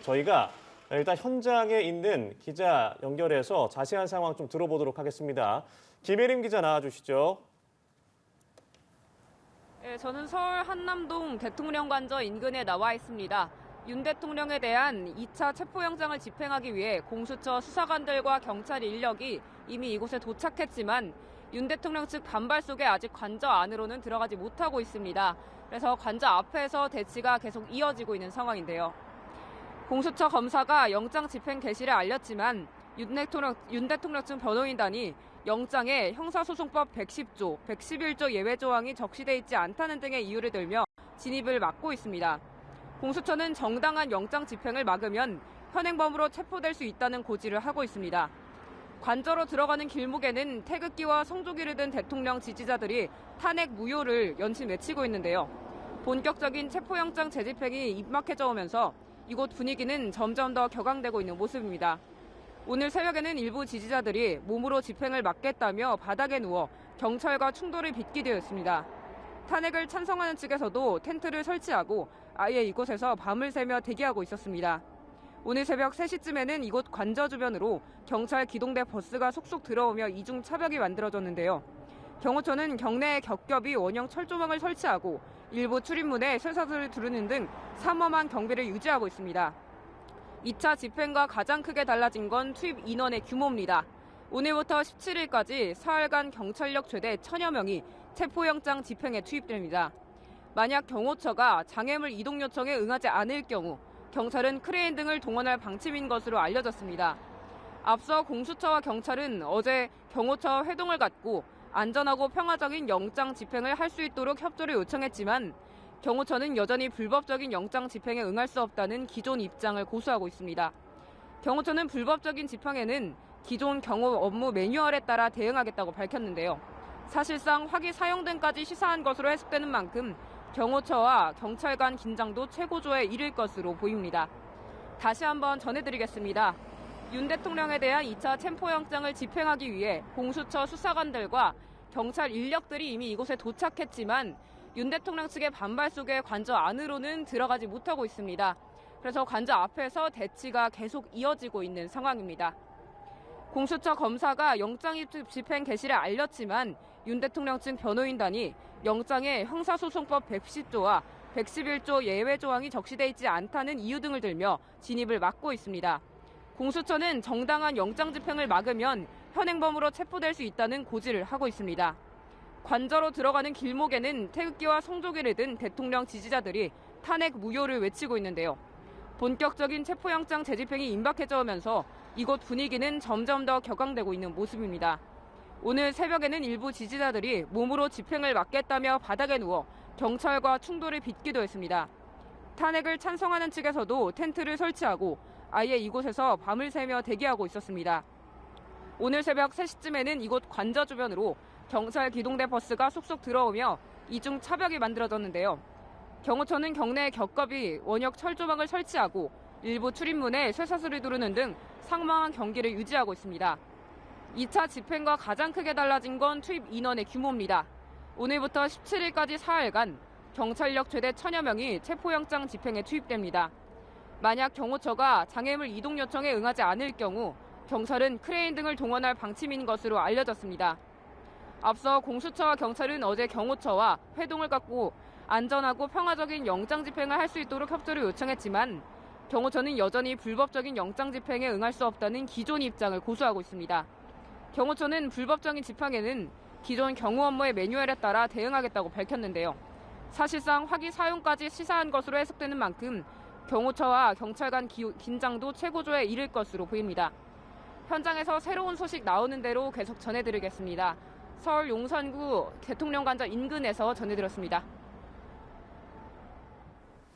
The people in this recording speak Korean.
저희가 일단 현장에 있는 기자 연결해서 자세한 상황 좀 들어보도록 하겠습니다. 김혜림 기자 나와주시죠. 네, 저는 서울 한남동 대통령관저 인근에 나와 있습니다. 윤 대통령에 대한 2차 체포영장을 집행하기 위해 공수처 수사관들과 경찰 인력이 이미 이곳에 도착했지만 윤 대통령 측 반발 속에 아직 관저 안으로는 들어가지 못하고 있습니다. 그래서 관저 앞에서 대치가 계속 이어지고 있는 상황인데요. 공수처 검사가 영장 집행 개시를 알렸지만 윤 대통령 측 변호인단이 영장에 형사소송법 110조, 111조 예외 조항이 적시돼 있지 않다는 등의 이유를 들며 진입을 막고 있습니다. 공수처는 정당한 영장 집행을 막으면 현행범으로 체포될 수 있다는 고지를 하고 있습니다. 관저로 들어가는 길목에는 태극기와 성조기를 든 대통령 지지자들이 탄핵 무효를 연신 외치고 있는데요. 본격적인 체포영장 재집행이 임박해져 오면서 이곳 분위기는 점점 더 격앙되고 있는 모습입니다. 오늘 새벽에는 일부 지지자들이 몸으로 집행을 막겠다며 바닥에 누워 경찰과 충돌을 빚기도 했습니다. 탄핵을 찬성하는 측에서도 텐트를 설치하고 아예 이곳에서 밤을 새며 대기하고 있었습니다. 오늘 새벽 3시쯤에는 이곳 관저 주변으로 경찰 기동대 버스가 속속 들어오며 이중 차벽이 만들어졌는데요. 경호처는 경내에 겹겹이 원형 철조망을 설치하고 일부 출입문에 쇠사슬을 두르는 등 삼엄한 경비를 유지하고 있습니다. 2차 집행과 가장 크게 달라진 건 투입 인원의 규모입니다. 오늘부터 17일까지 사흘간 경찰력 최대 1000여 명이 체포영장 집행에 투입됩니다. 만약 경호처가 장애물 이동 요청에 응하지 않을 경우 경찰은 크레인 등을 동원할 방침인 것으로 알려졌습니다. 앞서 공수처와 경찰은 어제 경호처와 회동을 갖고 안전하고 평화적인 영장 집행을 할 수 있도록 협조를 요청했지만 경호처는 여전히 불법적인 영장 집행에 응할 수 없다는 기존 입장을 고수하고 있습니다. 경호처는 불법적인 집행에는 기존 경호 업무 매뉴얼에 따라 대응하겠다고 밝혔는데요. 사실상 화기 사용 등까지 시사한 것으로 해석되는 만큼 경호처와 경찰 간 긴장도 최고조에 이를 것으로 보입니다. 다시 한번 전해드리겠습니다. 윤 대통령에 대한 2차 체포영장을 집행하기 위해 공수처 수사관들과 경찰 인력들이 이미 이곳에 도착했지만 윤 대통령 측의 반발 속에 관저 안으로는 들어가지 못하고 있습니다. 그래서 관저 앞에서 대치가 계속 이어지고 있는 상황입니다. 공수처 검사가 영장 집행 개시를 알렸지만 윤 대통령 측 변호인단이 영장에 형사소송법 110조와 111조 예외 조항이 적시돼 있지 않다는 이유 등을 들며 진입을 막고 있습니다. 공수처는 정당한 영장 집행을 막으면 현행범으로 체포될 수 있다는 고지를 하고 있습니다. 관저로 들어가는 길목에는 태극기와 성조기를 든 대통령 지지자들이 탄핵 무효를 외치고 있는데요. 본격적인 체포영장 재집행이 임박해져 오면서 이곳 분위기는 점점 더 격앙되고 있는 모습입니다. 오늘 새벽에는 일부 지지자들이 몸으로 집행을 막겠다며 바닥에 누워 경찰과 충돌을 빚기도 했습니다. 탄핵을 찬성하는 측에서도 텐트를 설치하고 아예 이곳에서 밤을 새며 대기하고 있었습니다. 오늘 새벽 3시쯤에는 이곳 관저 주변으로 경찰 기동대 버스가 속속 들어오며 이중 차벽이 만들어졌는데요. 경호처는 경내에 겹겹이 원형 철조망을 설치하고 일부 출입문에 쇠사슬을 두르는 등 상망한 경기를 유지하고 있습니다. 2차 집행과 가장 크게 달라진 건 투입 인원의 규모입니다. 오늘부터 17일까지 사흘간 경찰력 최대 1000여 명이 체포영장 집행에 투입됩니다. 만약 경호처가 장애물 이동 요청에 응하지 않을 경우 경찰은 크레인 등을 동원할 방침인 것으로 알려졌습니다. 앞서 공수처와 경찰은 어제 경호처와 회동을 갖고 안전하고 평화적인 영장 집행을 할 수 있도록 협조를 요청했지만 경호처는 여전히 불법적인 영장 집행에 응할 수 없다는 기존 입장을 고수하고 있습니다. 경호처는 불법적인 집행에는 기존 경호 업무의 매뉴얼에 따라 대응하겠다고 밝혔는데요. 사실상 화기 사용까지 시사한 것으로 해석되는 만큼 경호처와 경찰 간 긴장도 최고조에 이를 것으로 보입니다. 현장에서 새로운 소식 나오는 대로 계속 전해드리겠습니다. 서울 용산구 대통령관저 인근에서 전해드렸습니다.